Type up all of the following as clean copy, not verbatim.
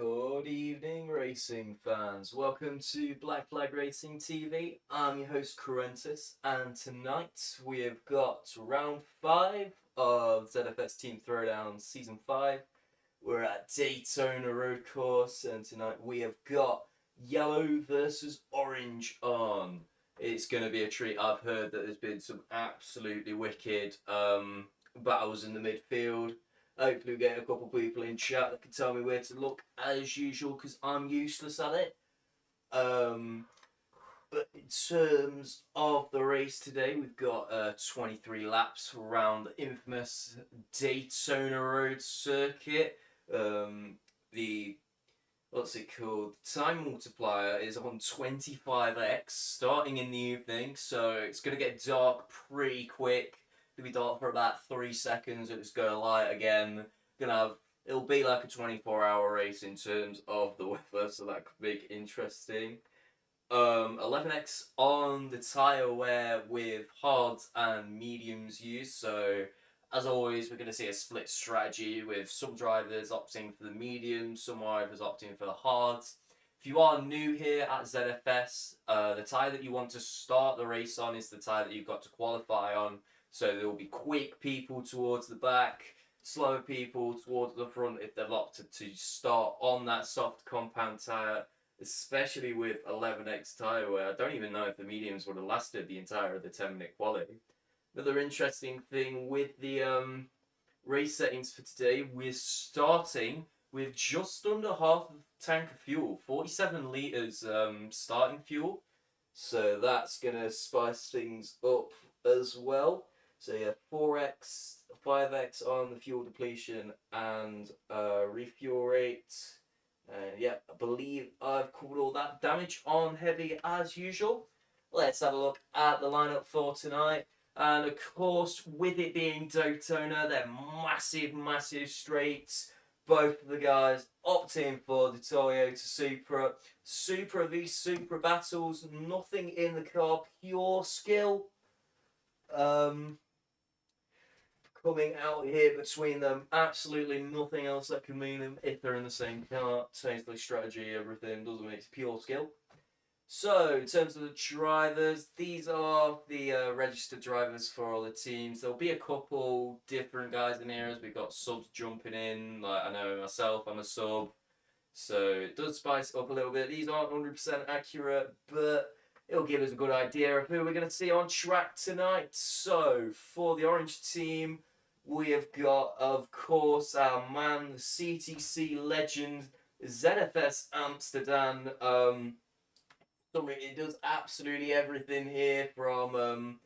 Good evening, racing fans. Welcome to Black Flag Racing TV. I'm your host, Kruentis, and tonight we have got round 5 of ZFS Team Throwdown Season 5. We're at Daytona Road Course, and tonight we have got yellow versus orange on. It's going to be a treat. I've heard that there's been some absolutely wicked battles in the midfield. Hopefully we get a couple of people in chat that can tell me where to look as usual, because I'm useless at it. But in terms of the race today, we've got 23 laps around the infamous Daytona Road circuit. What's it called? The time multiplier is on 25x, starting in the evening, so it's going to get dark pretty quick. It'll be dark for about 3 seconds, and it's going to light again. It'll be like a 24-hour race in terms of the weather, so that could be interesting. 11x on the tyre wear with hards and mediums used, so as always we're going to see a split strategy with some drivers opting for the mediums, some drivers opting for the hards. If you are new here at ZFS, the tyre that you want to start the race on is the tyre that you've got to qualify on. So there will be quick people towards the back, slower people towards the front if they've opted to start on that soft compound tyre, especially with 11x tyre wear. I don't even know if the mediums would have lasted the entire of the 10-minute quali. Another interesting thing with the race settings for today, we're starting with just under half a tank of fuel, 47 litres starting fuel. So that's going to spice things up as well. So yeah, 4x, 5x on the fuel depletion and refuel rate. And yeah, I believe I've covered all that. Damage on heavy as usual. Let's have a look at the lineup for tonight. And of course, with it being Daytona, they're massive straights. Both of the guys opting for the Toyota Supra. Supra v Supra battles, nothing in the car, pure skill. Coming out here between them, absolutely nothing else that can mean them if they're in the same car. Totally strategy, everything, doesn't mean it's pure skill. So, in terms of the drivers, these are the registered drivers for all the teams. There'll be a couple different guys in here as we've got subs jumping in. Like, I know myself, I'm a sub. So, it does spice it up a little bit. These aren't 100% accurate, but it'll give us a good idea of who we're going to see on track tonight. So, for the orange team, we have got, of course, our man, the CTC legend, ZFS Amsterdam. He does absolutely everything here, from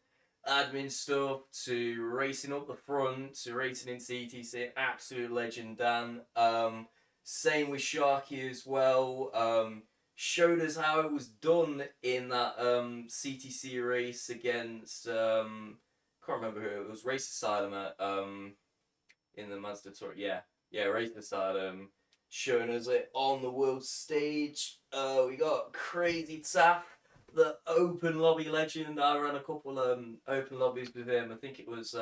admin stuff to racing up the front to racing in CTC. Absolute legend, Dan. Same with Sharky as well. Showed us how it was done in that CTC race against can't remember who it was. Race Asylum at in the Mazda Tour. Yeah, Race Asylum. Showing us it on the world stage. We got Crazy Taff, the open lobby legend. I ran a couple open lobbies with him. I think it was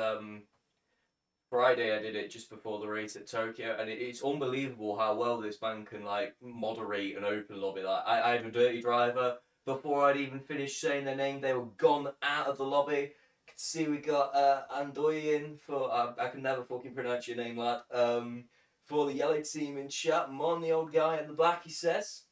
Friday I did it just before the race at Tokyo, and it's unbelievable how well this man can like moderate an open lobby. Like I had a dirty driver before I'd even finished saying their name, they were gone out of the lobby. You can see we got Andoyin for I can never fucking pronounce your name, lad. For the yellow team in chat, Mon, the old guy in the back, he says.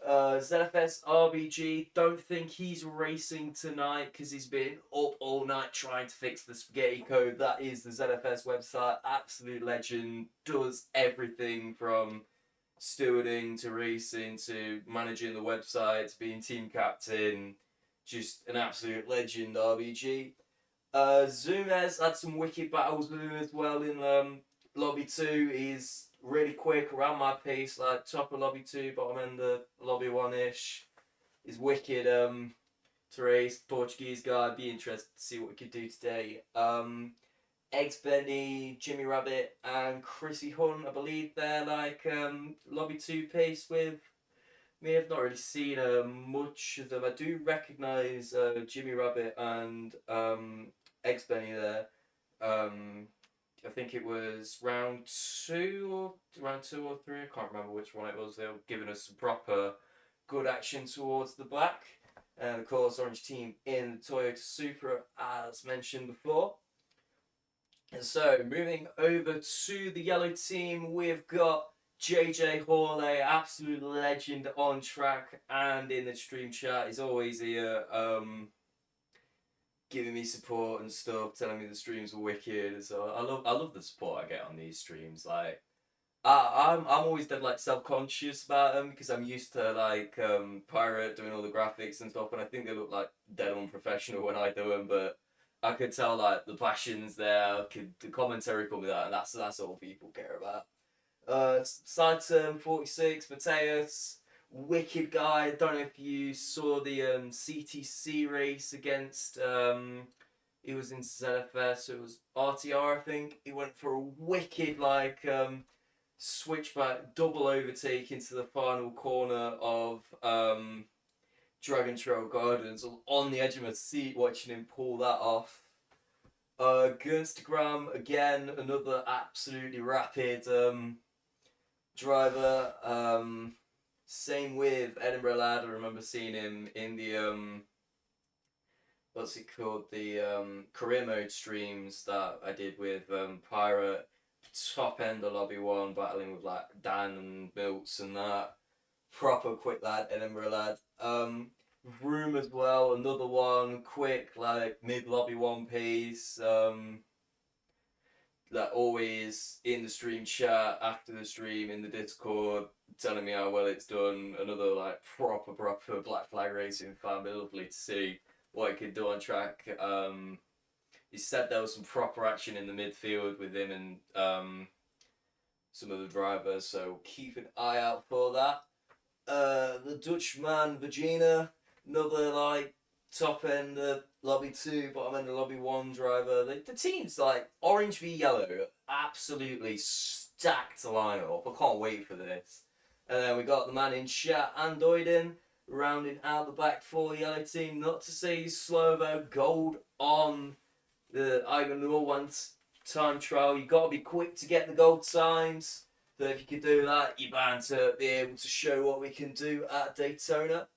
ZFS RBG, don't think he's racing tonight because he's been up all night trying to fix the spaghetti code. That is the ZFS website. Absolute legend. Does everything from stewarding to racing to managing the website to being team captain. Just an absolute legend, RBG. Zumez had some wicked battles with him as well in Lobby 2. He's really quick, around my pace, like top of Lobby 2, bottom end of Lobby 1-ish. He's wicked to race. Portuguese guy, be interested to see what we could do today. Eggs Benny, Jimmy Rabbit, and Chrissy Hunt, I believe they're like Lobby 2 pace with me. I've not really seen much of them. I do recognise Jimmy Rabbit and Eggs Benny there. I think it was round two or three. I can't remember which one it was. They were giving us some proper good action towards the back. And of course, Orange team in the Toyota Supra, as mentioned before. And so, moving over to the yellow team, we've got JJ Hawley, absolute legend on track and in the stream chat. He's always here, giving me support and stuff, telling me the streams are wicked. So I love the support I get on these streams. Like, I'm always dead like self-conscious about them because I'm used to like Pirate doing all the graphics and stuff, and I think they look like dead unprofessional when I do them. But I could tell like the passion's there. The commentary could be that, and that's all people care about. Saturn 46 Mateus, wicked guy. I don't know if you saw the CTC race against he was in ZFS, so it was RTR I think. He went for a wicked like switchback double overtake into the final corner of Dragon Trail Gardens. On the edge of my seat watching him pull that off. Gunstagram, again, another absolutely rapid driver. Same with Edinburgh Lad. I remember seeing him in the what's it called, the career mode streams that I did with Pirate. Top end of lobby 1, battling with like Dan and Milts and that. Proper quick lad, Edinburgh Lad. Room as well, another one, quick, like mid lobby 1 piece. Like always in the stream chat, after the stream, in the Discord, telling me how well it's done. Another like proper Black Flag racing fan, but lovely to see what he could do on track. He said there was some proper action in the midfield with him and some of the drivers, so keep an eye out for that. The Dutchman, Virginia, another like top end lobby 2, bottom end of lobby 1 driver. The team's like orange v yellow, absolutely stacked lineup. I can't wait for this. And then we got the man in chat, Andoiden, rounding out the back for the yellow team. Not to say he's slow though, gold on the Ivan Norwant time trial. You got to be quick to get the gold times. So if you could do that, you're bound to be able to show what we can do at Daytona.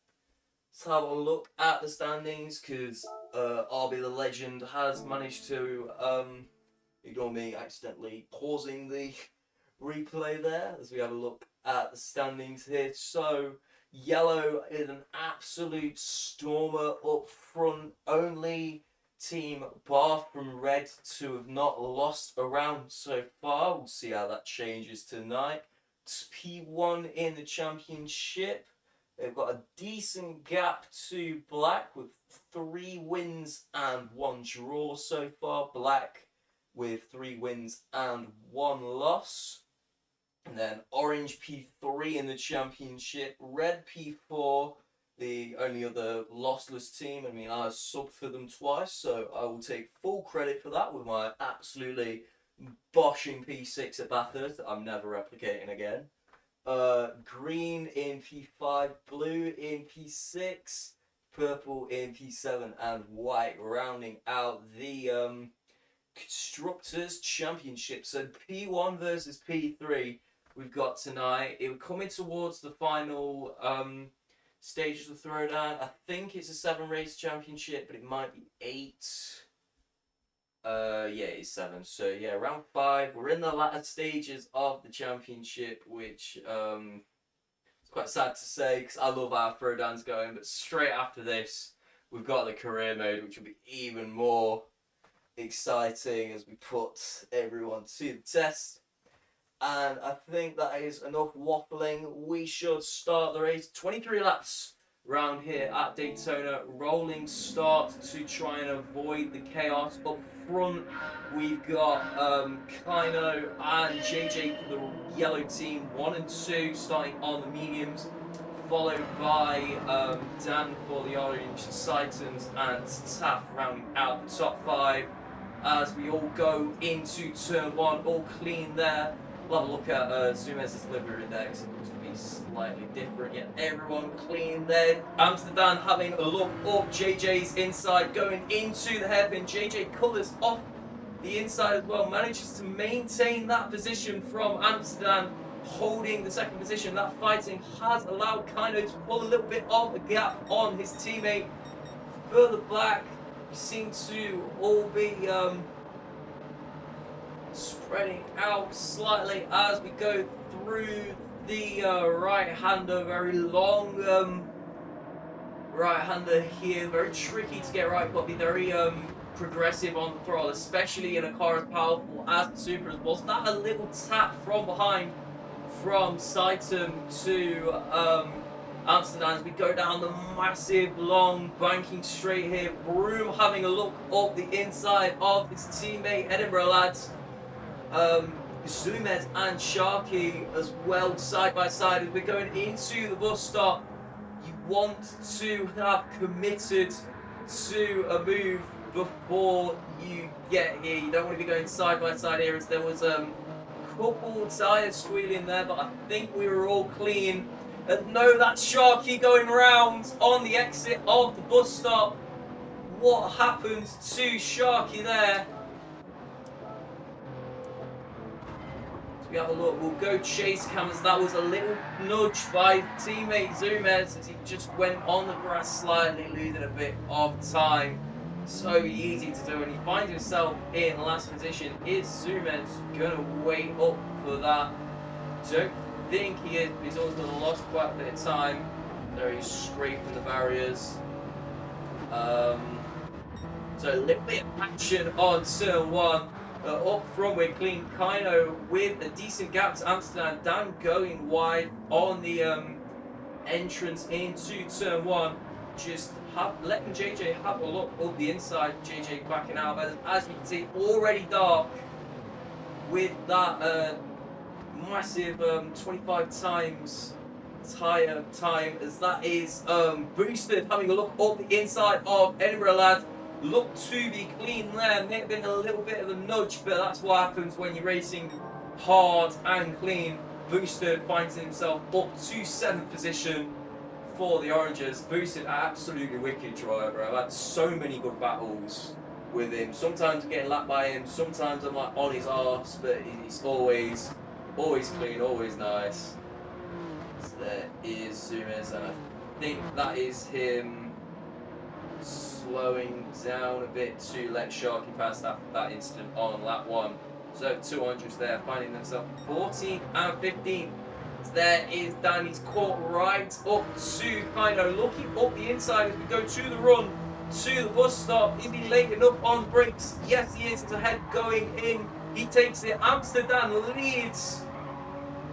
Let's have a look at the standings, because RB the Legend has managed to ignore me accidentally pausing the replay there as we have a look at the standings here. So yellow is an absolute stormer up front. Only team bar from red to have not lost a round so far. We'll see how that changes tonight. It's P1 in the championship. They've got a decent gap to black with 3 wins and 1 draw so far. Black with 3 wins and 1 loss. And then orange P3 in the championship. Red P4. The only other lossless team. I mean, I subbed for them twice, so I will take full credit for that with my absolutely boshing P6 at Bathurst that I'm never replicating again. Green in P5, blue in P6, purple in P7, and white rounding out the Constructors' Championship. So P1 versus P3 we've got tonight. It would come in towards the final stages of Throwdown. I think it's a 7 race championship, but it might be 8. Yeah, it's 7. So yeah, round 5. We're in the latter stages of the championship, which it's quite sad to say because I love how Throwdown's going. But straight after this, we've got the career mode, which will be even more exciting as we put everyone to the test. And I think that is enough waffling. We should start the race. 23 laps round here at Daytona. Rolling start to try and avoid the chaos. Up front, we've got Kino and JJ for the yellow team. 1 and 2 starting on the mediums. Followed by Dan for the orange, Saitans and Taff rounding out the top 5. As we all go into turn 1, all clean there. We'll have a look at Zumez's livery there, because it looks to be slightly different. Yeah, everyone clean there. Amsterdam having a look up. JJ's inside, going into the hairpin. JJ colours off the inside as well, manages to maintain that position from Amsterdam, holding the second position. That fighting has allowed Kino to pull a little bit of the gap on his teammate. Further back, we seem to all be spreading out slightly as we go through the right-hander. Very long right-hander here, very tricky to get right. Got to be very progressive on the throttle, especially in a car as powerful as the Supra. Was that a little tap from behind from Saitum to Amsterdam as we go down the massive long banking straight here? Broom having a look up the inside of his teammate Edinburgh lads. Zumez and Sharky as well, side by side as we're going into the bus stop. You want to have committed to a move before you get here. You don't want to be going side by side here, as there was a couple tires squealing there, but I think we were all clean. And no, that's Sharky going round on the exit of the bus stop. What happened to Sharky there? We have a look, we'll go chase cams. That was a little nudge by teammate Zumez as he just went on the grass slightly, losing a bit of time. So easy to do, and he finds himself in last position. Is Zumez gonna wait up for that? Don't think he is. He's also lost quite a bit of time. There he's scraping the barriers. So a little bit of action on turn one. Up front we're clean. Kino with a decent gap to Amsterdam. Dan going wide on the entrance into turn one. Just letting JJ have a look up the inside. JJ backing out. As you can see, already dark with that massive 25 times tyre time, as that is boosted. Having a look up the inside of Edinburgh lad. Look to be clean there. May have been a little bit of a nudge, but that's what happens when you're racing hard and clean. Boosted finds himself up to 7th position for the Oranges. Boosted, absolutely wicked driver. I've had so many good battles with him. Sometimes I'm getting lapped by him, sometimes I'm like on his arse, but he's always clean, always nice. So there is Zumez, and I think that is him slowing down a bit to let Sharky pass after that incident on lap 1. So 200s there, finding themselves 14th and 15th. So there is Danny's caught right up to Kino, looking up the inside as we go to the run to the bus stop. Is he late enough on brakes? Yes, he is. It's ahead going in. He takes it. Amsterdam leads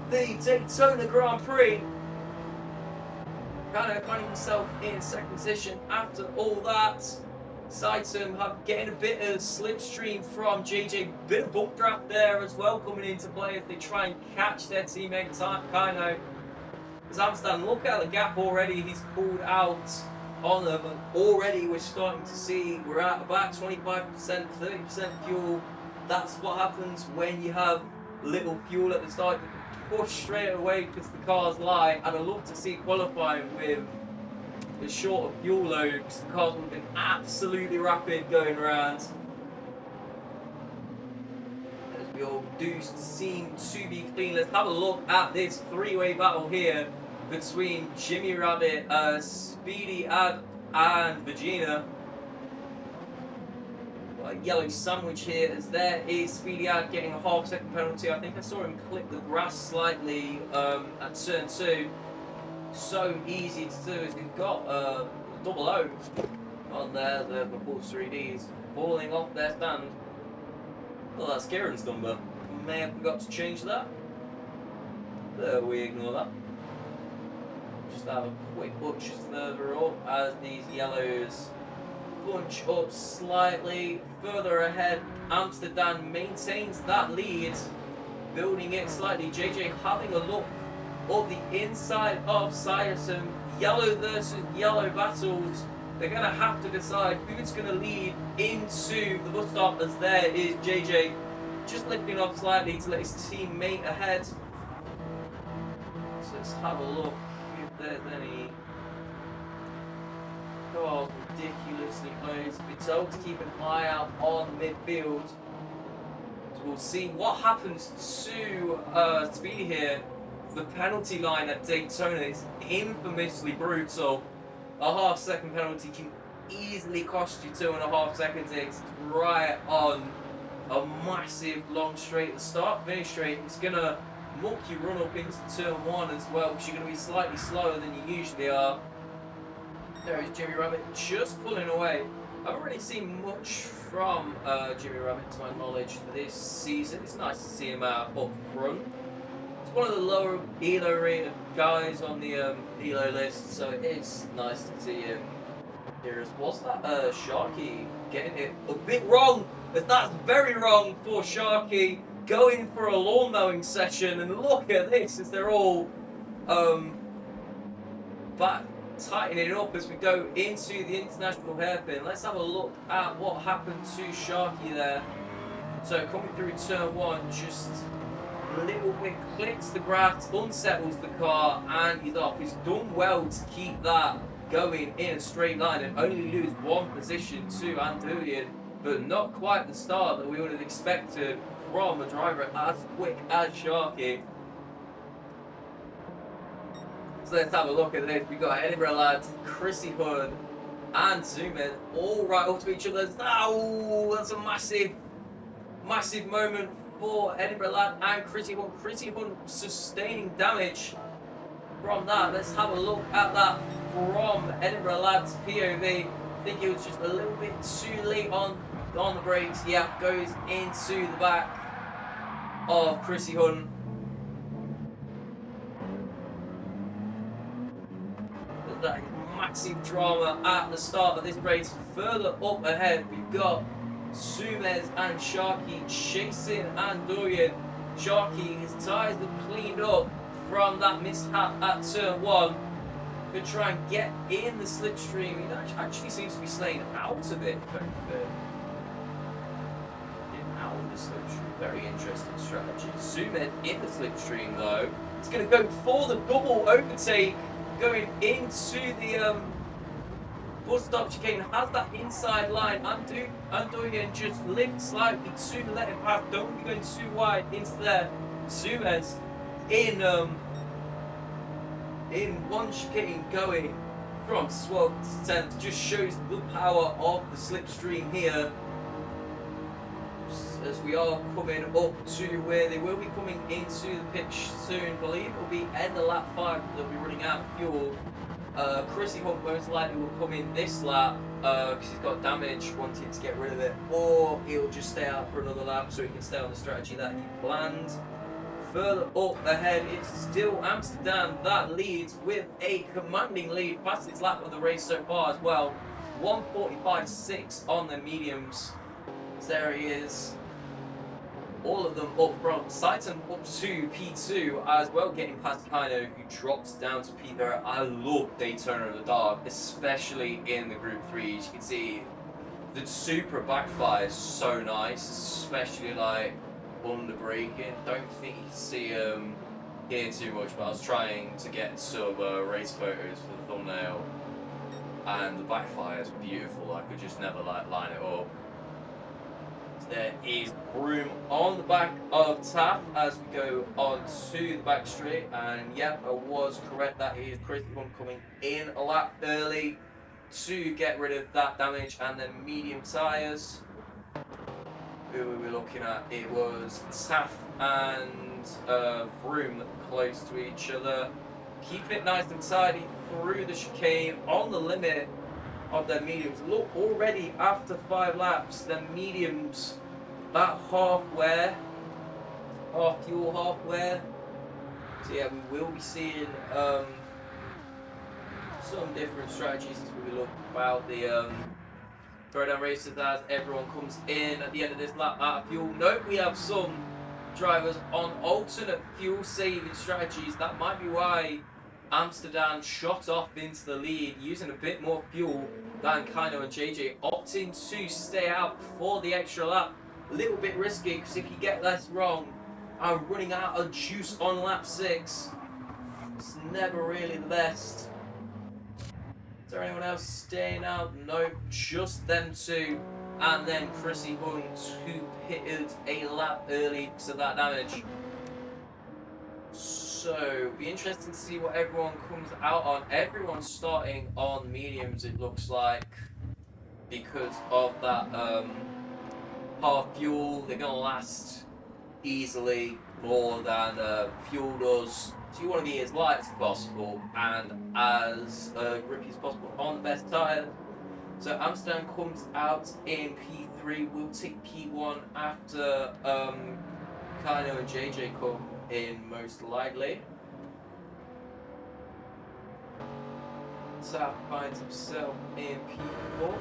the Daytona Grand Prix. Kind of finding himself in 2nd position after all that. Saitum getting a bit of slipstream from JJ. Bit of bump draft there as well coming into play as they try and catch their teammate Kino. As Amsterdam, look at the gap already. He's pulled out on them, and already we're starting to see we're at about 25%, 30% fuel. That's what happens when you have little fuel at the start. You can push straight away because the car's light, and I love to see qualifying with the shorter fuel load because the cars would have been absolutely rapid going around. As we all do seem to be clean. Let's have a look at this three-way battle here between Jimmy Rabbit, Speedy Ad, and Virginia. A yellow sandwich here, as there is Speedy Ad getting a half-second penalty. I think I saw him clip the grass slightly at turn 2. So easy to do, as we've got a double O on there, the Pulse 3Ds falling off their stand. Well, that's Kieran's number. May have forgot to change that. There, we ignore that. Just have a quick butch further up as these yellows bunch up slightly further ahead. Amsterdam maintains that lead, building it slightly. JJ having a look up the inside of Saitum. Yellow versus yellow battles. They're going to have to decide who's going to lead into the bus stop, as there is JJ just lifting off slightly to let his teammate ahead. So let's have a look if there's any cars ridiculously close. We're told to keep an eye out on midfield. we'll see what happens to Speedy here. The penalty line at Daytona is infamously brutal. A half-second penalty can easily cost you 2.5 seconds. It's right on a massive long straight. The start-finish straight is going to muck you run up into turn 1 as well, because you're going to be slightly slower than you usually are. There is Jimmy Rabbit just pulling away. I haven't really seen much from Jimmy Rabbit to my knowledge this season. It's nice to see him out up front. He's one of the lower ELO rated guys on the ELO list, so it's nice to see him here. Was that Sharky getting it a bit wrong? But that's very wrong for Sharky, going for a lawn mowing session. And look at this as they're all back tightening up as we go into the international hairpin. Let's have a look at what happened to Sharky there. So coming through turn 1, just a little bit clicks the grass, unsettles the car, and he's off. He's done well to keep that going in a straight line and only lose 1 position to Andulian, but not quite the start that we would have expected from a driver as quick as Sharky. So let's have a look at this. We've got Edinburgh lads, Chrissy Hood and Zuman all right up to each other. Oh, that's a massive moment for Edinburgh lad and Chrissy Hood. Chrissy Hood sustaining damage from that. Let's have a look at that from Edinburgh lad's POV. I think it was just a little bit too late on the brakes. Yeah, goes into the back of Chrissy Hood. That massive drama at the start of this race. Further up ahead, we've got Sumez and Sharky chasing Andorian. Sharky, his tyres have cleaned up from that mishap at turn 1. Could try and get in the slipstream. He actually seems to be staying out of it. Out of the slipstream. Very interesting strategy. Sumez in the slipstream though. It's going to go for the double overtake. Going into the bus stop chicane, has that inside line. Andoyan just lift slightly to let him pass. Don't be going too wide into there. Sumez in one chicane going from 12th to 10th. Just shows the power of the slipstream here. As we are coming up to where they will be coming into the pitch soon. I believe it will be end of lap 5. They'll be running out of fuel. Chrissy Hunt most likely will come in this lap because he's got damage, wanting to get rid of it, or he'll just stay out for another lap so he can stay on the strategy that he planned. Further up ahead, it's still Amsterdam that leads with a commanding lead, fastest lap of the race so far as well. 1:45.6 on the mediums. So there he is. All of them up front. Saiton up to P2 as well, getting past Kino, who drops down to P3. I love Daytona in the dark, especially in the Group 3s. You can see the Supra backfire is so nice, especially like under braking. Don't think you can see here too much, but I was trying to get some race photos for the thumbnail, and the backfire is beautiful. I could just never like line it up. There is room on the back of Taff as we go on to the back straight, and yep, I was correct. That is Christy Hunt coming in a lap early to get rid of that damage, and then medium tyres. Who were we looking at? It was Taff and Vroom close to each other, keeping it nice and tidy through the chicane on the limit of their mediums. Look, already after 5 laps, their mediums about half fuel, half wear. So yeah, we will be seeing some different strategies as we look about the throwdown races as everyone comes in at the end of this lap out of fuel. Note we have some drivers on alternate fuel saving strategies. That might be why Amsterdam shot off into the lead, using a bit more fuel than Kino and JJ, opting to stay out for the extra lap. A little bit risky, because if you get less wrong and running out of juice on lap 6, it's never really the best. Is there anyone else staying out? No, just them two. and then Chrissy Hunt, who pitted a lap early because of that damage. So, be interesting to see what everyone comes out on. Everyone's starting on mediums, it looks like, because of that half fuel. They're going to last easily more than fuel does. So you want to be as light as possible and as grippy as possible on the best tyre. So Amsterdam comes out in P3. We'll take P1 after Kano and JJ come in most likely. South finds himself in P4.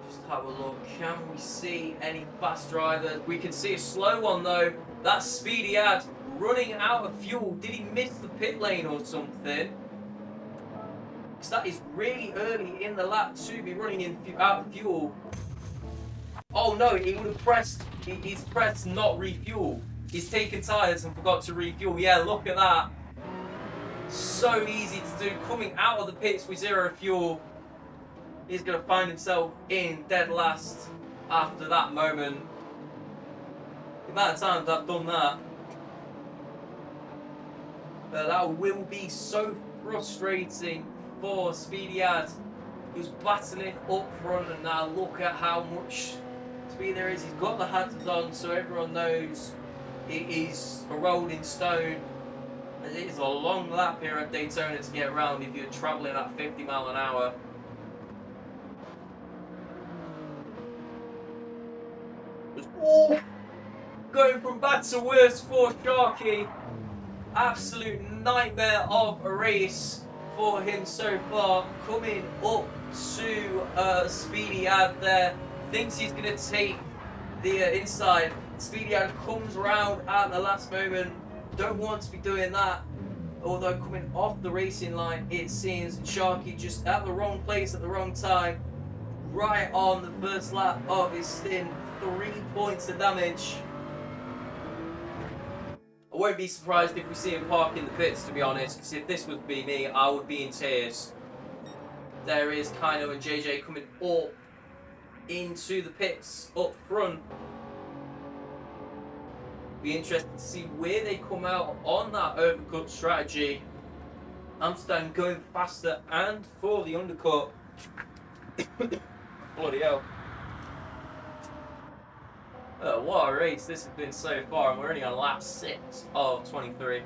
Just have a look. Can we see any fast drivers? We can see a slow one though. That's Speedy Ad running out of fuel. Did he miss the pit lane or something? Because that is really early in the lap to be running out of fuel. Oh no, he would have pressed. He's pressed not refuel. He's taken tyres and forgot to refuel. Yeah, look at that. So easy to do. Coming out of the pits with 0 fuel. He's going to find himself in dead last after that moment. The amount of times I've done that. That will be so frustrating for Speedy Ad. He was battling up front, and now look at how much speed there is. He's got the hazards on, so everyone knows it is a rolling stone. And it is a long lap here at Daytona to get around if you're travelling at 50 miles an hour. Oh, going from bad to worse for Sharky. Absolute nightmare of a race for him so far. Coming up to Speedy Ad there. Thinks he's going to take the inside. Speedy Ad comes round at the last moment. Don't want to be doing that. Although coming off the racing line, it seems Sharky just at the wrong place at the wrong time. Right on the first lap of his stint. 3 points of damage. I won't be surprised if we see him park in the pits, to be honest, because if this would be me, I would be in tears. There is Kano and JJ coming up into the pits up front. Be interested to see where they come out on that overcut strategy. Amsterdam going faster and for the undercut. Bloody hell. What a race this has been so far, and we're only on lap 6 of 23.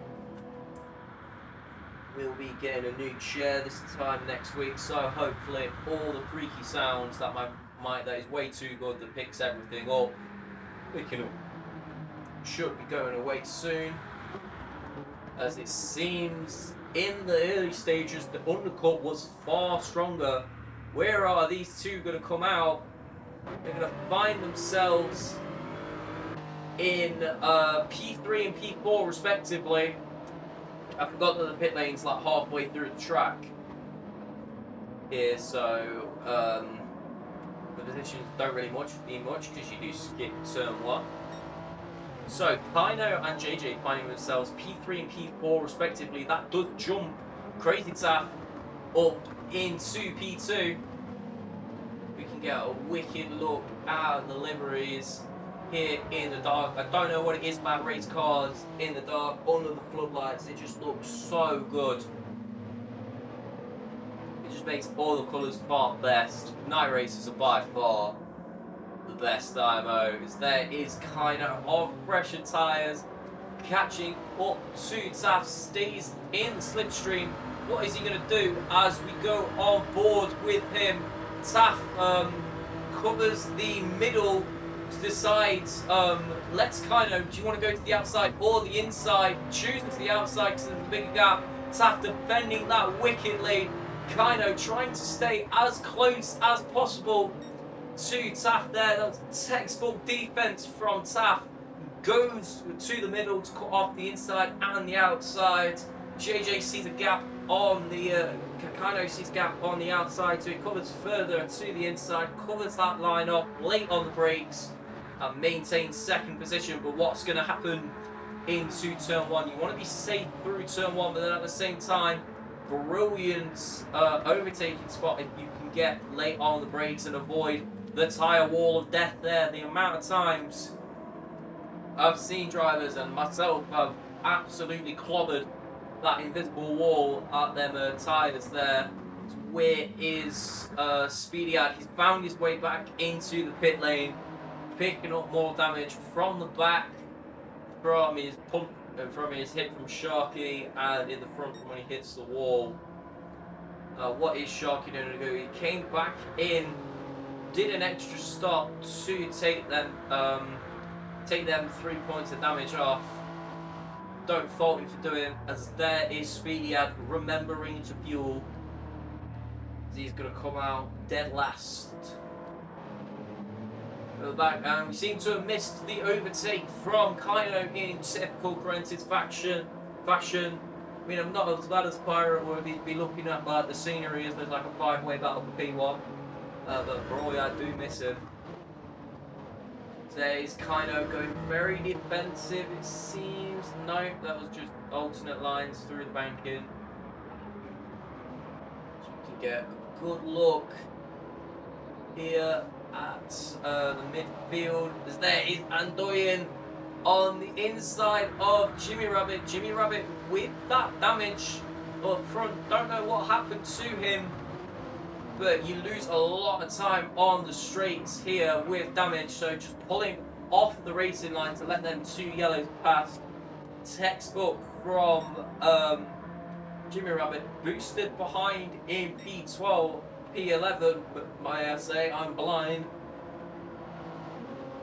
We'll be getting a new chair this time next week, so hopefully all the creaky sounds that that is way too good that picks everything up, should be going away soon. As it seems in the early stages the undercut was far stronger. Where are these two going to come out? They're going to find themselves in P3 and P4 respectively. I forgot that the pit lane's like halfway through the track here, so the positions don't really mean much because you do skip turn 1. So Kino and JJ finding themselves P3 and P4 respectively. That does jump Crazy Tap up into P2. We can get a wicked look at the liveries here in the dark. I don't know what it is about race cars in the dark under the floodlights. It just looks so good. It just makes all the colours far best. Night races are by far the best IMOs. There is kind of pressure tyres catching up to Taff. Stays in the slipstream. What is he going to do as we go on board with him? Taff covers the middle, decides, let's kind of, do you want to go to the outside or the inside? Chooses the outside because there's a bigger gap. Taff defending that wickedly. Kino trying to stay as close as possible to Taff there. That's textbook defense from Taff. Goes to the middle to cut off the inside and the outside. JJ sees a gap on the Kino sees a gap on the outside, so he covers further to the inside, covers that line off late on the brakes and maintains second position. But what's going to happen into turn 1? You want to be safe through turn 1, but then at the same time, brilliant overtaking spot if you can get late on the brakes and avoid the tyre wall of death there. The amount of times I've seen drivers and myself have absolutely clobbered that invisible wall at them tyres there. Where is Speedy at? He's found his way back into the pit lane, picking up more damage from the back, from his pump, from his hit from Sharky, and in the front from when he hits the wall. What is Sharky doing to do? He came back in, did an extra stop to take them 3 points of damage off. Don't fault him for doing, as there is Speedy Ad remembering to fuel. He's going to come out dead last. At the back, and we seem to have missed the overtake from Kaino in typical Kruentis fashion. I mean, I'm not as bad as Pirate would be looking at like the scenery as there's like a 5-way battle for P1. But boy, I do miss him. There's Kaino going very defensive, it seems. No, that was just alternate lines through the banking. So we can get a good look here at the midfield. As there is Andoyan on the inside of Jimmy Rabbit. Jimmy Rabbit with that damage up front. Don't know what happened to him, but you lose a lot of time on the straights here with damage. So just pulling off the racing line to let them 2 yellows pass. Textbook from Jimmy Rabbit. Boosted behind in P12, P11, but my say I'm blind.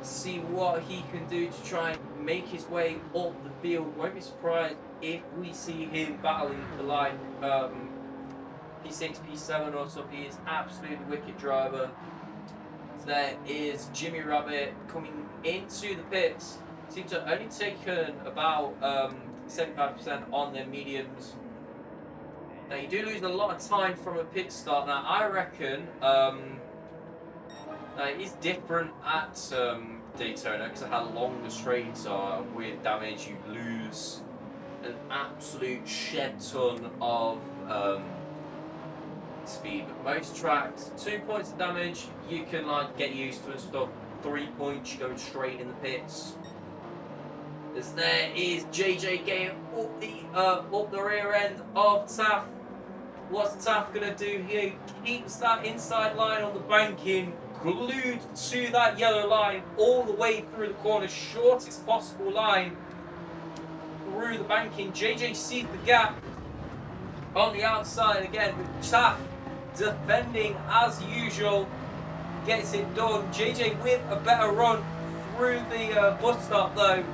See what he can do to try and make his way up the field. Won't be surprised if we see him battling for like P6, P7 or something. He is absolutely wicked driver. So there is Jimmy Rabbit coming into the pits. Seems to have only taken about 75% on their mediums. Now you do lose a lot of time from a pit start. Now I reckon it's different at Daytona because of how long the straights are. With damage, you lose an absolute shed ton of speed. But most tracks, 2 points of damage, you can like get used to and stuff. 3 points, you go straight in the pits. As there is JJ getting up the rear end of Taff. What's Taff gonna do here? Keeps that inside line on the banking glued to that yellow line all the way through the corner, shortest possible line through the banking. JJ sees the gap on the outside again with Taff defending as usual, gets it done. JJ with a better run through the bus stop though.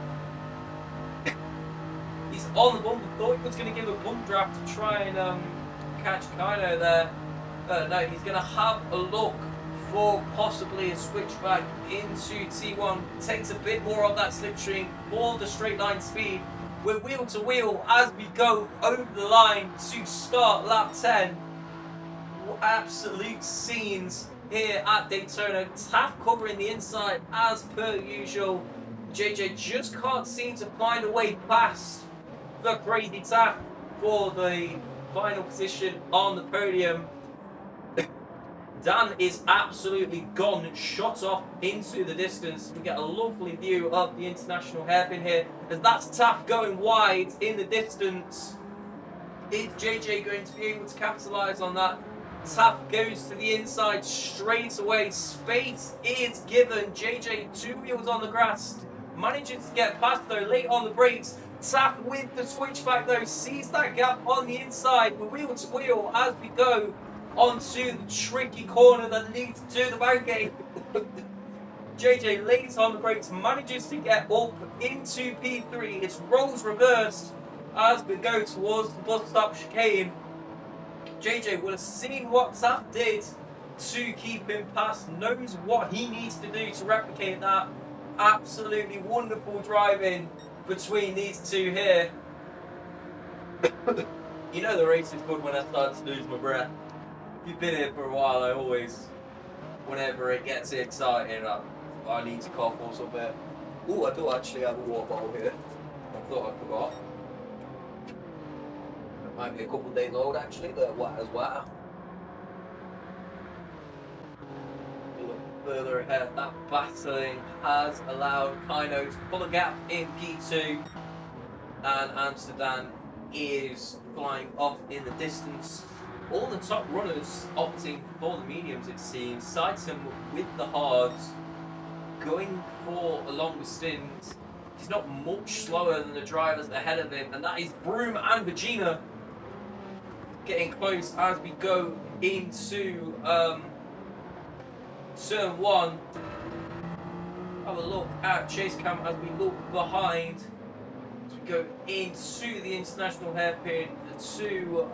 He's on the bump. Thought he was going to give a bump draft to try and catch Kaino there. No, he's going to have a look for possibly a switchback into T1. Takes a bit more of that slipstream for the straight line speed. We're wheel to wheel as we go over the line to start lap 10. Absolute scenes here at Daytona. Taff covering the inside as per usual. JJ just can't seem to find a way past the crazy Taff for the final position on the podium. Dan is absolutely gone, shot off into the distance. We get a lovely view of the international hairpin here, as that's Taff going wide in the distance. Is JJ going to be able to capitalise on that? Taff goes to the inside straight away. Space is given. JJ 2 wheels on the grass. Manages to get past though, late on the brakes. Taff with the switchback though, sees that gap on the inside. We're wheel to wheel as we go onto the tricky corner that leads to the bank gate. JJ late on the brakes, manages to get up into P3. It's roles reversed as we go towards the bus stop chicane. JJ will have seen what Taff did to keep him past, knows what he needs to do to replicate that. Absolutely wonderful driving between these two here. You know the race is good when I start to lose my breath. If you've been here for a while, I always, whenever it gets exciting, I need to cough or something. Ooh, I do actually have a water bottle here. I thought I forgot. It might be a couple of days old actually, but what as well. further ahead. That battling has allowed Kino to pull a gap in P2, and Amsterdam is flying off in the distance. All the top runners opting for the mediums, it seems. Seitan with the hards, going for a longer stint. He's not much slower than the drivers ahead of him, and that is Broom and Virginia getting close as we go into turn 1. Have a look at chase cam as we look behind. As we go into the international hairpin, the two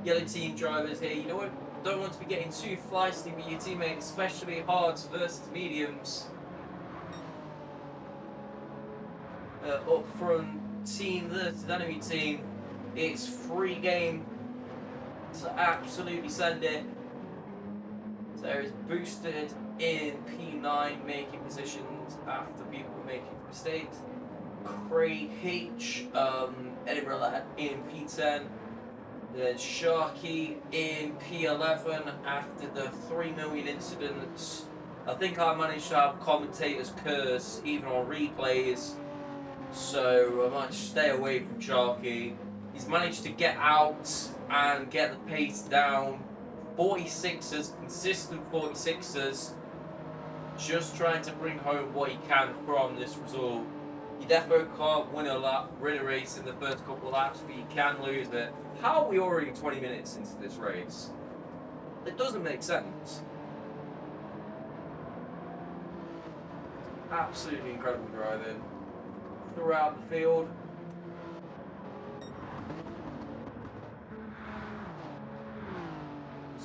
yellow team drivers here. You don't want to be getting too feisty with your teammates, especially hards versus mediums. Up front, team versus enemy team. It's free game to absolutely send it. So it's boosted in P9, making positions after people making mistakes. Craig H, Edinburgh Lad in P10. Then Sharky in P11 after the 3 million incidents. I think I managed to have commentator's curse even on replays, so I might stay away from Sharky. He's managed to get out and get the pace down. 46ers, consistent 46ers. Just trying to bring home what he can from this result. You definitely can't win a race in the first couple of laps, but you can lose it. How are we already 20 minutes into this race? It doesn't make sense. Absolutely incredible driving throughout the field.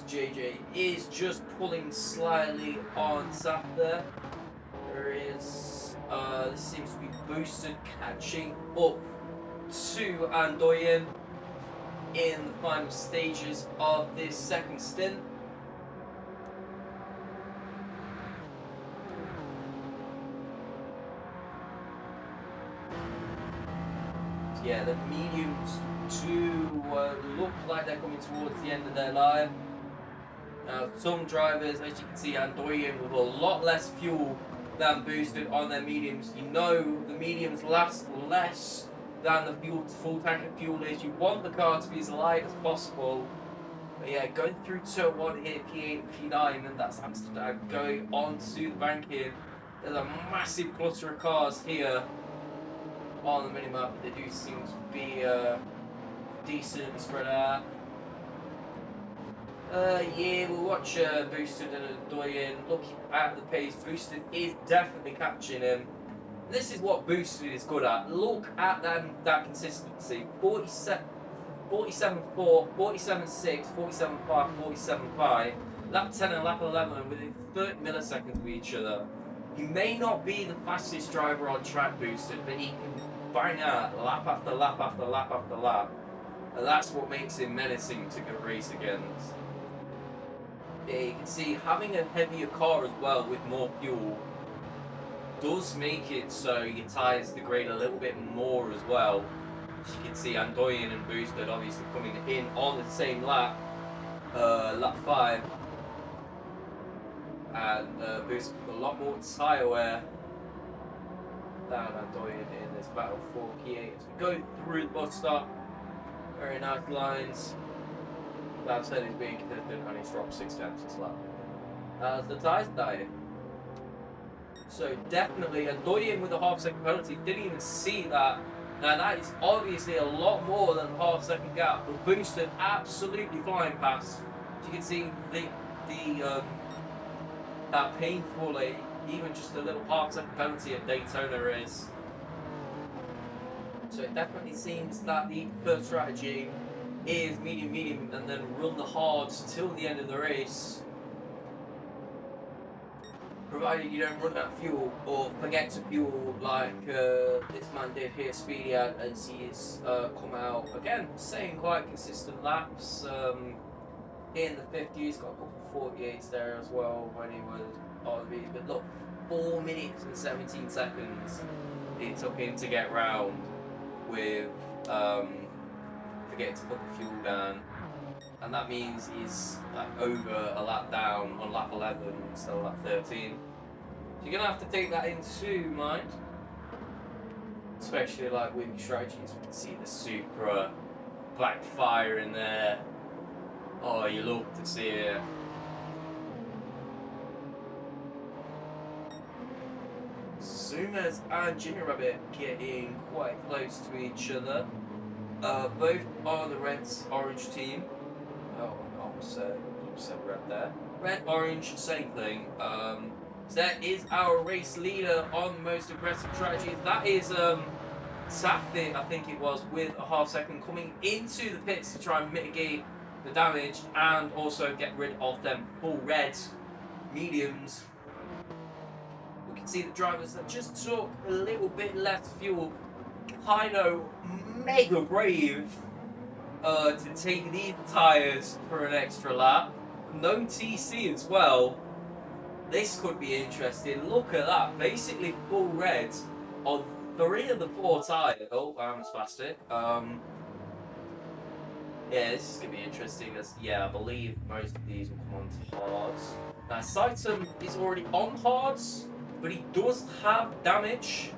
JJ is just pulling slightly on Saf there. There is, this seems to be boosted, catching up to Andoyan in the final stages of this second stint. So yeah, the mediums do look like they're coming towards the end of their line. Now, some drivers, as you can see, Andoyan with a lot less fuel than boosted on their mediums. You know the mediums last less than the full tank of fuel is. You want the car to be as light as possible. But yeah, going through turn 1 here, P8 and P9, and that's Amsterdam going on to the banking. There's a massive cluster of cars here on the minimap. They do seem to be decently spread out. Yeah, we'll watch Boosted and Andoyan. Looking at the pace, Boosted is definitely catching him. This is what Boosted is good at. Look at that consistency. 47.4, 47.6, 47.5, 47.5. Lap 10 and lap 11 within 30 milliseconds of each other. He may not be the fastest driver on track, Boosted, but he can bang out lap after lap after lap after lap. And that's what makes him menacing to go race against. Yeah, you can see having a heavier car as well with more fuel does make it so your tyres degrade a little bit more as well. As you can see, Andoyan and Boosted obviously coming in on the same lap, lap 5. And Boosted got a lot more tyre wear than Andoyan in this battle for P8. As we go through the bus stop, very nice lines. That said, he's being consistent and he's dropped 6 tenths this lap. As the tyres die. So definitely, Andoyan with a half-second penalty, didn't even see that. Now that is obviously a lot more than a half-second gap, but Boosted absolutely flying past. As you can see, that painfully, even just a little half-second penalty at Daytona is. So it definitely seems that the first strategy is medium, and then run the hards till the end of the race. Provided you don't run out of fuel or forget to fuel like this man did here, Speedy, as he's come out again, saying quite consistent laps. In the 50s, got a couple of 48s there as well when he was on the. But look, 4 minutes and 17 seconds it took him to get round with forgetting to put the fuel down. and that means he's like over a lap down on lap 11 instead of lap 13. So you're gonna have to take that into mind, especially like with your strategies. We can see the Supra, black fire in there. Oh, you love to see it. Zumas and Junior Rabbit getting quite close to each other. Both are the red-orange team. Oh, I almost said red there. Red-orange, same thing. So that is our race leader on the most aggressive strategies. That is Safi, I think it was, with a half second coming into the pits to try and mitigate the damage and also get rid of them full red mediums. We can see the drivers that just took a little bit less fuel, kind of mega brave to take these tyres for an extra lap. No TC as well. This could be interesting. Look at that, basically full red on 3 of the 4 tyres. Oh, I'm spastic. Yeah, this is going to be interesting. Yeah, I believe most of these will come on to hards. Now, Saitum is already on hards, but he does have damage.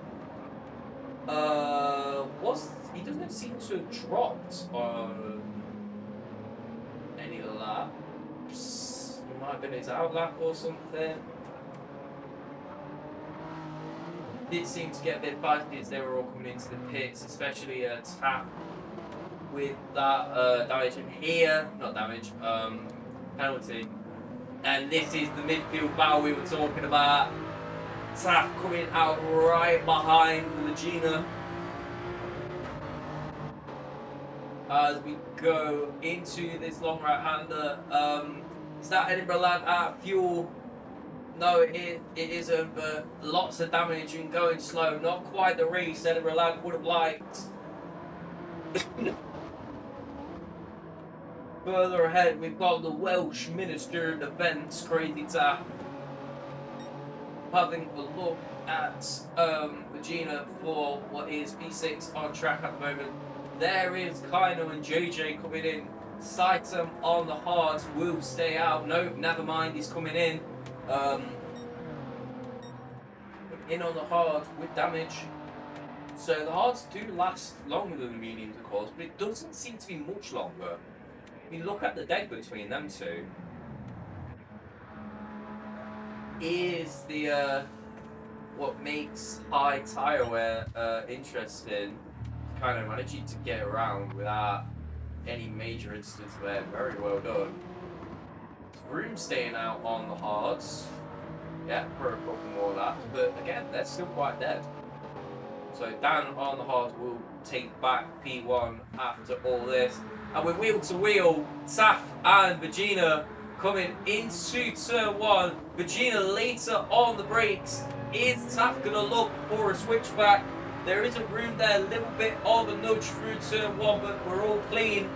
He doesn't seem to have dropped on any laps. It might have been his out lap or something. Did seem to get a bit feisty as they were all coming into the pits, especially Tap with that damage in here, not damage, penalty. And this is the midfield battle we were talking about. Tap coming out right behind Legina. As we go into this long right-hander, is that Edinburgh lad at fuel? No, it isn't, but lots of damage and going slow. Not quite the race Edinburgh lad would have liked. Further ahead, we've got the Welsh Minister of Defence, Crazy Tap, having a look at Regina for what is P6 on track at the moment. There is Kaino and JJ coming in. Saitum on the hards will stay out. No, never mind, he's coming in. In on the hard with damage. So the hards do last longer than the mediums, of course, but it doesn't seem to be much longer. I mean, look at the deck between them two. Is the what makes high tire wear interesting, kind of managing to get around without any major instance there. Very well done. Room staying out on the hards. Yeah, for a couple more laps, but again, they're still quite dead. So Dan on the hards will take back P1 after all this. And we're wheel to wheel, Taf and Virginia coming into turn 1. Virginia later on the brakes. Is Taf gonna look for a switchback? There is a room there, a little bit of a nudge through turn 1, but we're all clean.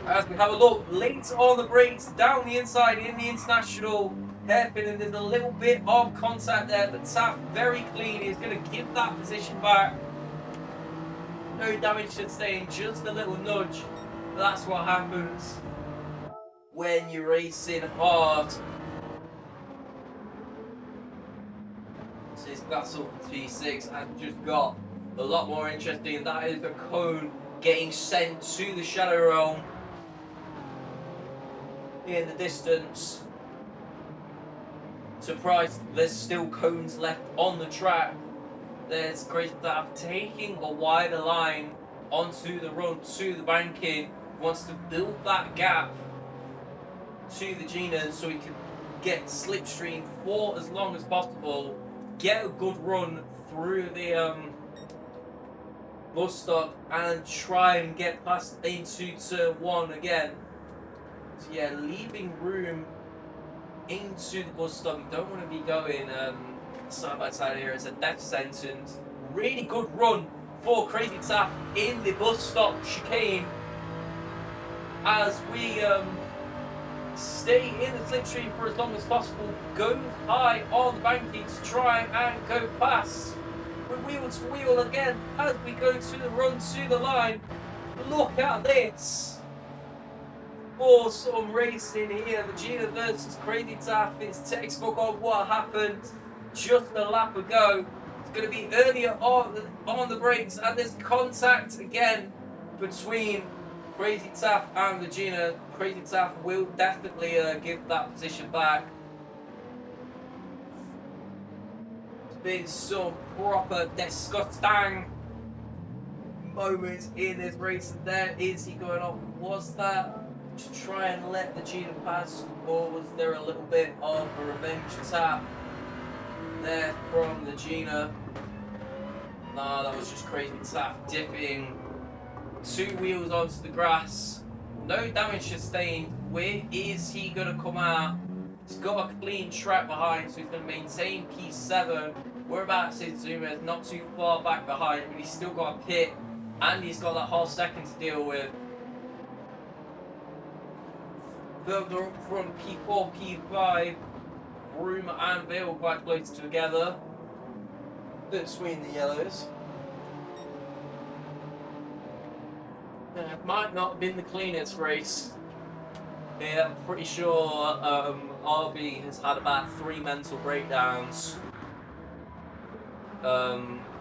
As we have a look later on the brakes, down the inside in the international hairpin, and there's a little bit of contact there, but Taf very clean. He's gonna give that position back. No damage sustained, just a little nudge. That's what happens when you're racing hard. So this battle for T6 has just got a lot more interesting. That is the cone getting sent to the Shadow Realm in the distance. Surprised there's still cones left on the track. There's Crazy Tap taking a wider line onto the run to the banking. Wants to build that gap to the Gina so he can get slipstream for as long as possible. Get a good run through the bus stop and try and get past into turn 1 again. So yeah, leaving room into the bus stop. You don't want to be going side by side here. It's a death sentence. Really good run for Crazy Tap in the bus stop chicane as we stay in the slipstream for as long as possible. Go high on the banking to try and go past. We're wheel to wheel again as we go to the run to the line. Look at this. for some racing here. Vegeta versus Crazy Taff. It's textbook of what happened just a lap ago. It's going to be earlier on the brakes, and there's contact again between Crazy Taff and Vegeta. Crazy Taff will definitely give that position back. It's been some proper disgusting moments in this race. There is he going off. Was that to try and let Vegeta pass, or was there a little bit of a revenge tap there from Vegeta? Nah, that was just Crazy Taff dipping 2 wheels onto the grass. No damage sustained. Where is he going to come out? He's got a clean track behind, so he's going to maintain P7. We're about to see Zuma not too far back behind, but he's still got a pit, and he's got that whole second to deal with. Further up from P4, P5, Vroom and Vale quite close together between the yellows. It might not have been the cleanest race. Yeah, I'm pretty sure RB has had about 3 mental breakdowns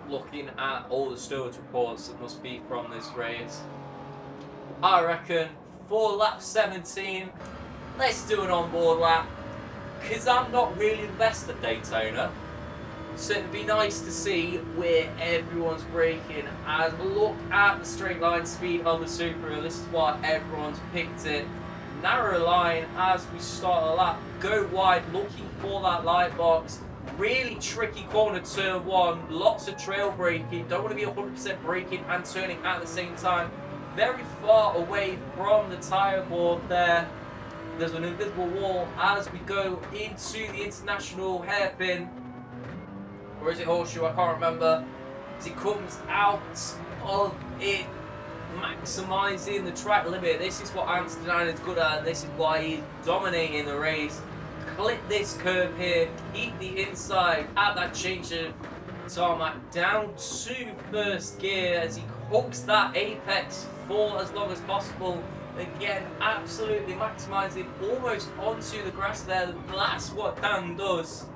looking at all the stewards reports that must be from this race. I reckon for lap 17, let's do an onboard lap, because I'm not really the best at Daytona. So it'd be nice to see where everyone's braking, and look at the straight line speed of the Supra. This is why everyone's picked it. Narrow line as we start a lap, go wide, looking for that light box. Really tricky corner, turn 1, lots of trail braking, don't want to be 100% braking and turning at the same time. Very far away from the tyre board there. There's an invisible wall as we go into the international hairpin. Or is it horseshoe? I can't remember. As it comes out of it, maximising the track limit. This is what Amsterdam is good at. This is why he's dominating the race. Clip this curve here. Keep the inside at that change of tarmac down to first gear as he hooks that apex for as long as possible. Again, absolutely maximising almost onto the grass there. That's what Dan does.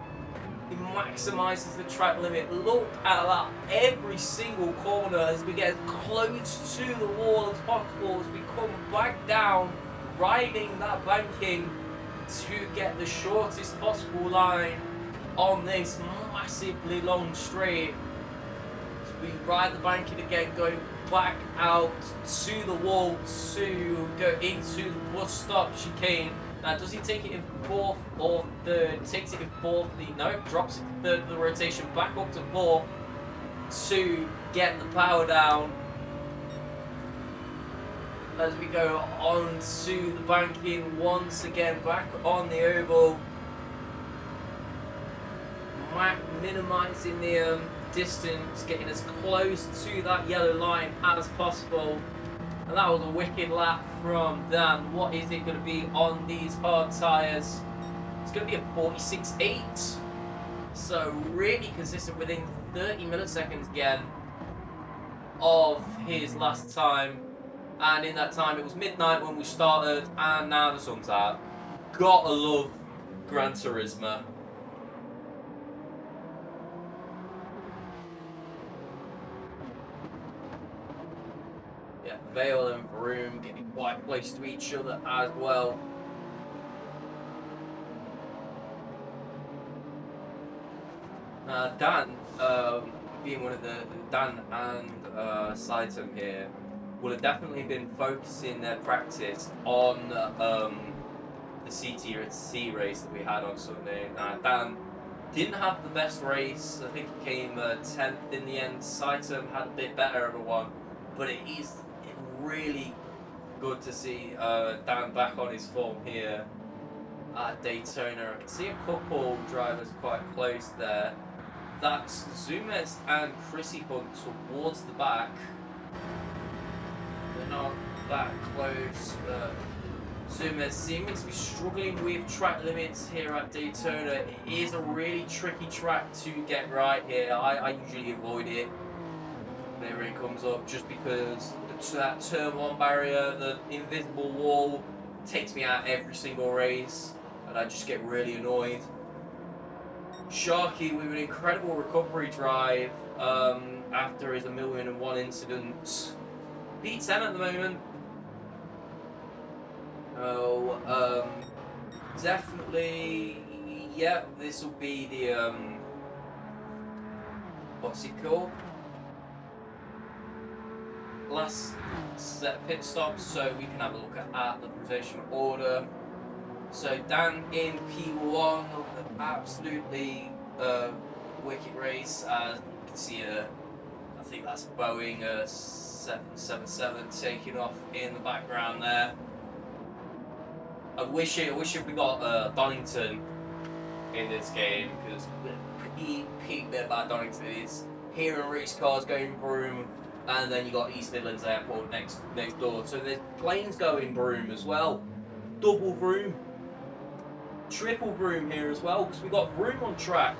He maximises the track limit. Look at that every single corner as we get as close to the wall as possible as we come back down, riding that banking to get the shortest possible line on this massively long straight. So we ride the banking again, going back out to the wall to go into the bus stop chicane. Now, does he take it in 4th or 3rd? Takes it in 4th. No, drops it in 3rd of the rotation, back up to 4th to get the power down. As we go on to the banking once again, back on the oval. Minimising the distance, getting as close to that yellow line as possible. And that was a wicked lap from Dan. What is it going to be on these hard tyres? It's going to be a 46.8. So really consistent within 30 milliseconds again of his last time. And in that time it was midnight when we started, and now the sun's out. Gotta love Gran Turismo. Yeah, Vale and Vroom getting quite close to each other as well. Dan, being one of the Dan and Saitam here, will have definitely been focusing their practice on the CTC race that we had on Sunday. Dan didn't have the best race. I think he came 10th in the end. Saitam had a bit better of a one, but it is really good to see Dan back on his form here at Daytona. I can see a couple drivers quite close there. That's Zumes and Chrissy Hunt towards the back. They're not that close, but Zumes seeming to be struggling with track limits here at Daytona. It is a really tricky track to get right here. I usually avoid it whenever it comes up, just because that turn 1 barrier, the invisible wall, takes me out every single race, and I just get really annoyed. Sharky with an incredible recovery drive after his 1,000,001 incident. P10 at the moment. Oh, definitely, yeah, this will be the, what's it called? Last set of pit stops, so we can have a look at the position order. So Dan in P1, absolutely wicked race. As you can see, I think that's Boeing 777 taking off in the background there. I wish we got Donington in this game, because the peak bit about Donington is hearing race cars going Broome, and then you got East Midlands Airport next door. So there's planes going Broome as well, double Broome, triple Broome here as well, because we got Broome on track,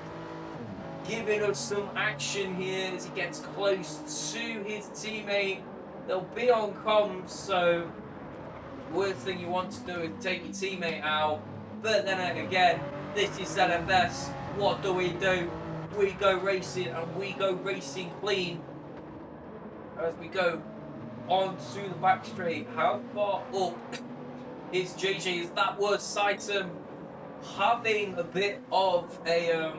giving us some action here as he gets close to his teammate. They'll be on comms, so worst thing you want to do is take your teammate out. But then again, this is ZFS. What do? We go racing, and we go racing clean. As we go onto the back straight, how far up is JJ? Is that was Saitam having a bit of a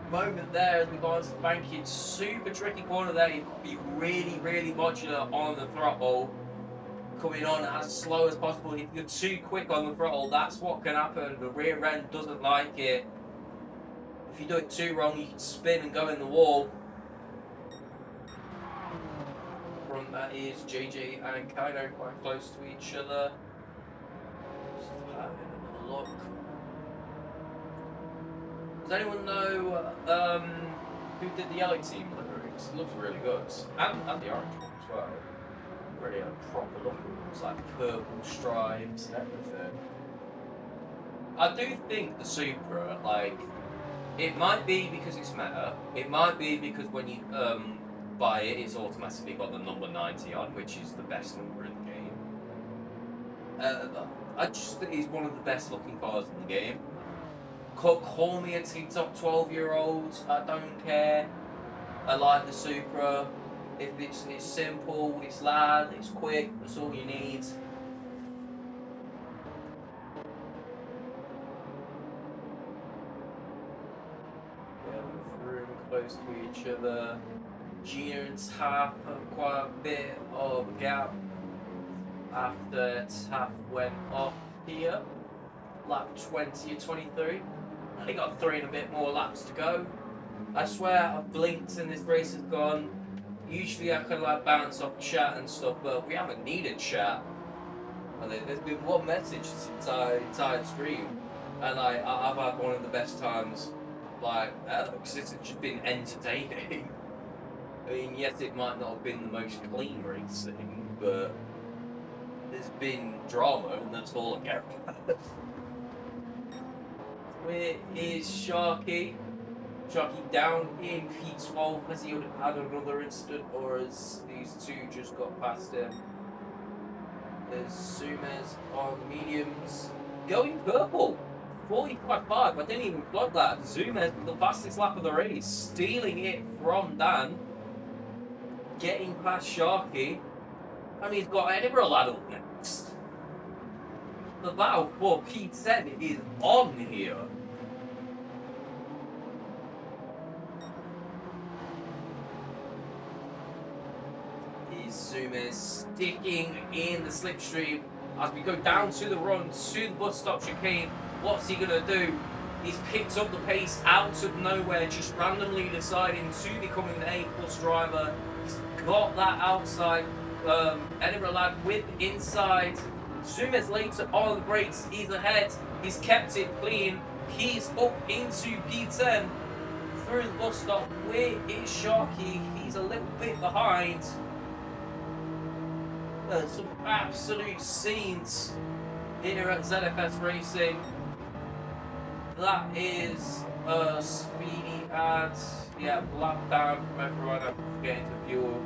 moment there as we go onto the banking? Super tricky corner there. You've got to be really, really modular on the throttle. Coming on as slow as possible. If you're too quick on the throttle, that's what can happen. The rear end doesn't like it. If you do it too wrong, you can spin and go in the wall. Front, that is JJ and Kaido quite close to each other. Just having another look. Does anyone know who did the yellow team lyrics? It looks really good. And the orange one as well. Really a proper look. It's like purple stripes and everything. I do think the Supra, like, it might be because it's meta. It might be because when you buy it, it's automatically got the number 90 on, which is the best number in the game. I just think it's one of the best looking cars in the game. Call me a TikTok 12-year-old. I don't care. I like the Supra. If it's simple, it's loud, it's quick, that's all you need. Room close to each other. Gina and Taff have quite a bit of a gap after Taff went off here. Lap 20 or 23. Only got 3 and a bit more laps to go. I swear I've blinked and this race has gone. Usually I can like bounce off chat and stuff, but we haven't needed chat. And there's been one message this entire stream, and I've had one of the best times, like, because it's just been entertaining. I mean, yes, it might not have been the most clean racing, but there's been drama, and that's all I care about. Where is Sharky? Sharky down in P12. Has he had another incident, or has these two just got past him? There's Sumes on mediums. Going purple. 40.5. I didn't even plug that. Sumes, the fastest lap of the race. Stealing it from Dan. Getting past Sharky. And he's got Edinburgh lad up next. The battle for P10 is on here. Sumes sticking in the slipstream as we go down to the run, to the bus stop chicane. What's he going to do? He's picked up the pace out of nowhere, just randomly deciding to becoming an A+ driver. He's got that outside Edinburgh lad with inside. Sumes later on the brakes, he's ahead. He's kept it clean. He's up into P10 through the bus stop. Where is Sharky? He's a little bit behind. Some absolute scenes here at ZFS Racing. That is speedy ads. Yeah, lap down from everyone. I'm forgetting to view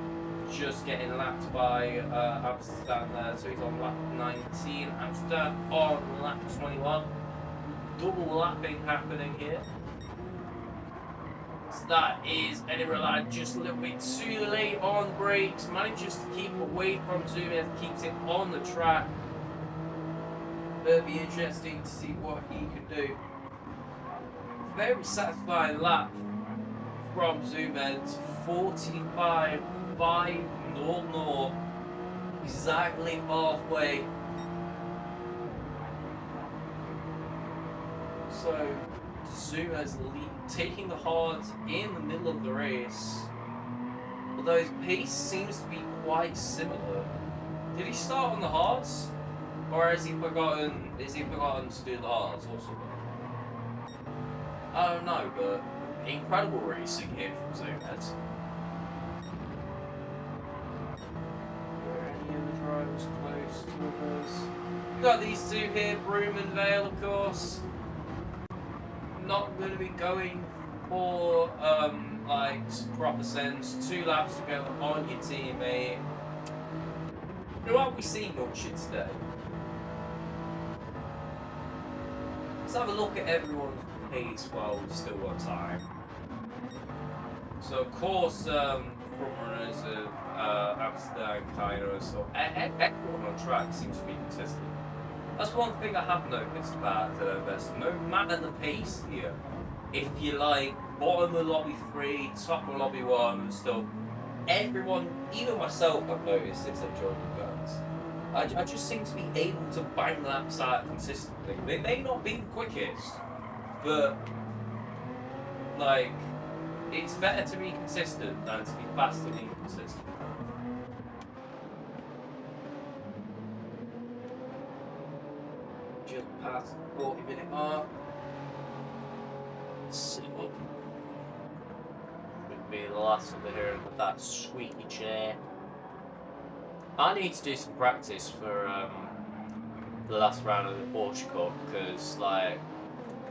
just getting lapped by Amsterdam there, so he's on lap 19. Amsterdam on lap 21. Double lapping happening here. So that is Eddie Rillard just a little bit too late on brakes, manages to keep away from Zoom, keeps it on the track. It'll be interesting to see what he can do. Very satisfying lap from Zoomheads, 45.500, exactly halfway. So Zoomheads taking the hards in the middle of the race, although his pace seems to be quite similar. Did he start on the hards, or has he forgotten? Is he forgotten to do the hards also? I don't know, but incredible racing here from Zoomheads. Are any of the drivers close to us? We've got these two here, Broome and Vale, of course. Not going to be going for like proper sense. 2 laps to go on your teammate. Who aren't we seeing much today? Let's have a look at everyone's pace while we've still got time. So of course, front runners of Amsterdam, Cairo, so everyone on track seems to be consistent. That's one thing I have noticed about ZFS. No matter the pace here, if you like bottom of lobby 3, top of lobby 1 and stuff, everyone, even myself, I've noticed since I've joined the guns, I just seem to be able to bang laps out consistently. They may not be the quickest, but like, it's better to be consistent than to be fast and inconsistent. Just past the 40-minute mark. So, would be the last of the hearing with that squeaky chair. I need to do some practice for the last round of the Porsche Cup because, like,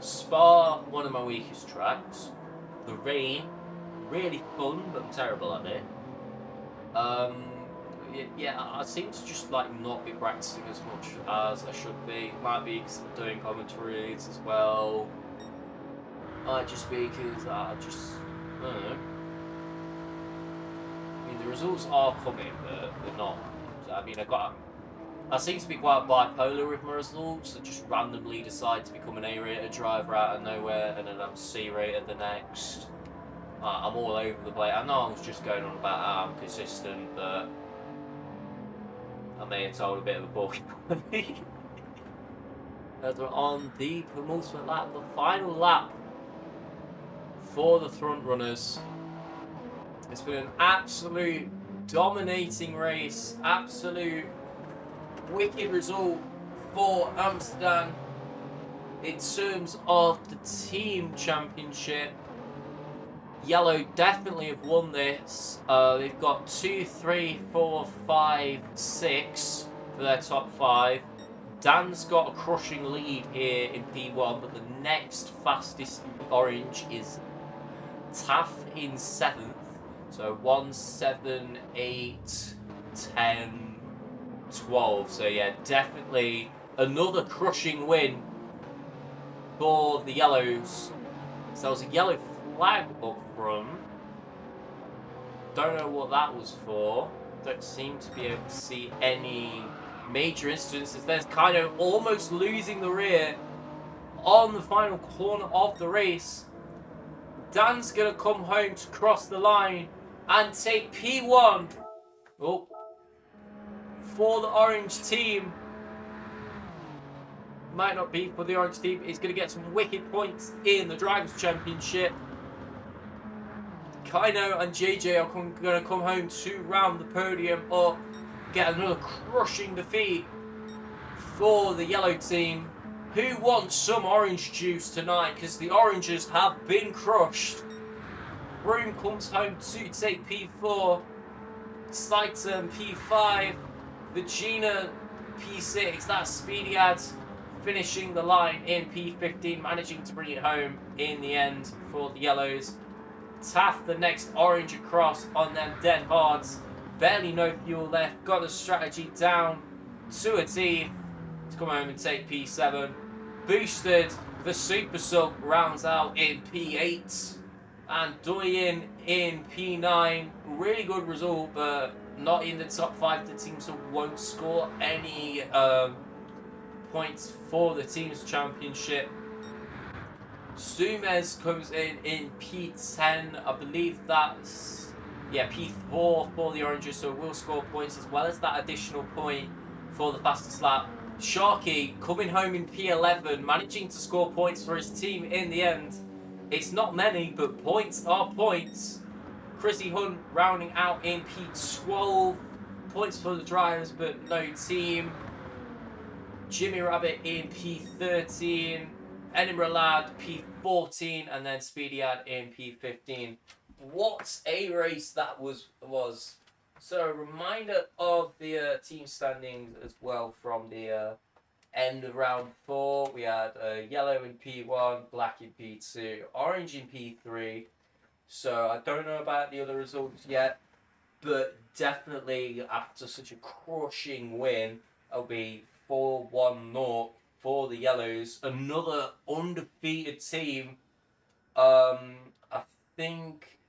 Spa, one of my weakest tracks. The rain, really fun, but I'm terrible at it. Yeah, I seem to just like not be practicing as much as I should be. Might be because I'm doing commentaries as well. Might just be because I don't know. I mean, the results are coming, but they're not. I mean, I seem to be quite bipolar with my results. I just randomly decide to become an A-rated driver out of nowhere, and then I'm C-rated the next. I'm all over the place. I know I was just going on about how I'm consistent, but I may have told a bit of a bullshit. As we're on the penultimate lap, the final lap for the front runners. It's been an absolute dominating race, absolute wicked result for Amsterdam in terms of the team championship. Yellow definitely have won this. They've got 2, 3, 4, 5, 6 for their top 5. Dan's got a crushing lead here in P1, but the next fastest orange is Taff in 7th. So 1, 7, 8, 10, 12. So yeah, definitely another crushing win for the yellows. So there was a yellow flag up front. Don't know what that was for. Don't seem to be able to see any major instances. There's kind of almost losing the rear on the final corner of the race. Dan's gonna come home to cross the line and take P1 for the orange team. Might not be for the orange team. He's gonna get some wicked points in the Drivers' Championship. Kaino and JJ are going to come home to round the podium up, get another crushing defeat for the yellow team. Who wants some orange juice tonight? Because the oranges have been crushed. Broome comes home to take P4, Slighton P5, Virginia P6. That's Speedy Ads finishing the line in P15, managing to bring it home in the end for the yellows. Taff, the next orange across on them dead hards, Barely no fuel left. Got the strategy down to a T to come home and take P7. Boosted, the Super Sub rounds out in P8. And Doyen in P9. Really good result, but not in the top 5. The teams who won't score any points for the team's championship. Sumez comes in P10. I believe that's P4 for the Oranges, so will score points as well as that additional point for the fastest lap. Sharky coming home in P11, managing to score points for his team in the end. It's not many, but points are points. Chrissy Hunt rounding out in P12. Points for the drivers, but no team. Jimmy Rabbit in P13. Edinburgh Lad P14, and then Speedy Ad in P15. What a race that was. So, a reminder of the team standings as well from the end of round 4. We had yellow in P1, black in P2, orange in P3. So, I don't know about the other results yet, but definitely after such a crushing win, it'll be 4-1-0 for the Yellows. Another undefeated team. I think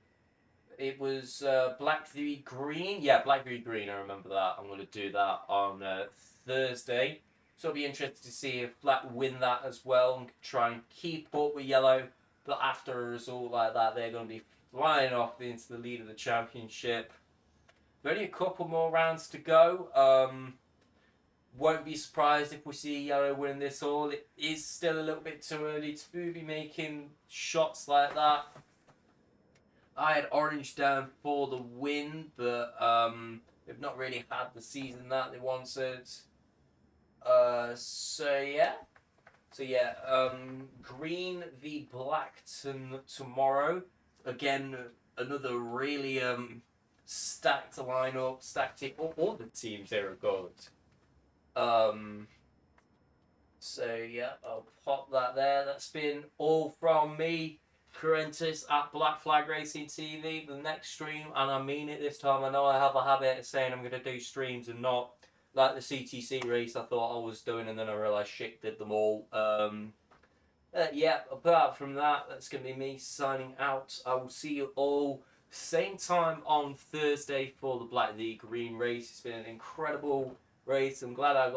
it was Black v Green. Yeah, Black v Green. I remember that. I'm going to do that on Thursday. So I'll be interested to see if Black win that as well and try and keep up with Yellow. But after a result like that, they're going to be flying off into the lead of the championship. Only a couple more rounds to go. Won't be surprised if we see Yellow win this all. It is still a little bit too early to be making shots like that. I had Orange down for the win, but they've not really had the season that they wanted. Green v Blackton tomorrow. Again, another really stacked lineup, stacked team. All the teams there are good. I'll pop that there. That's been all from me, Kruentis at Black Flag Racing TV. The next stream, and I mean it this time, I know I have a habit of saying I'm going to do streams and not like the CTC race I thought I was doing, and then I realised shit, did them all. Apart from that, that's going to be me signing out. I will see you all same time on Thursday for the Black v Green race. It's been an incredible race. I'm glad I got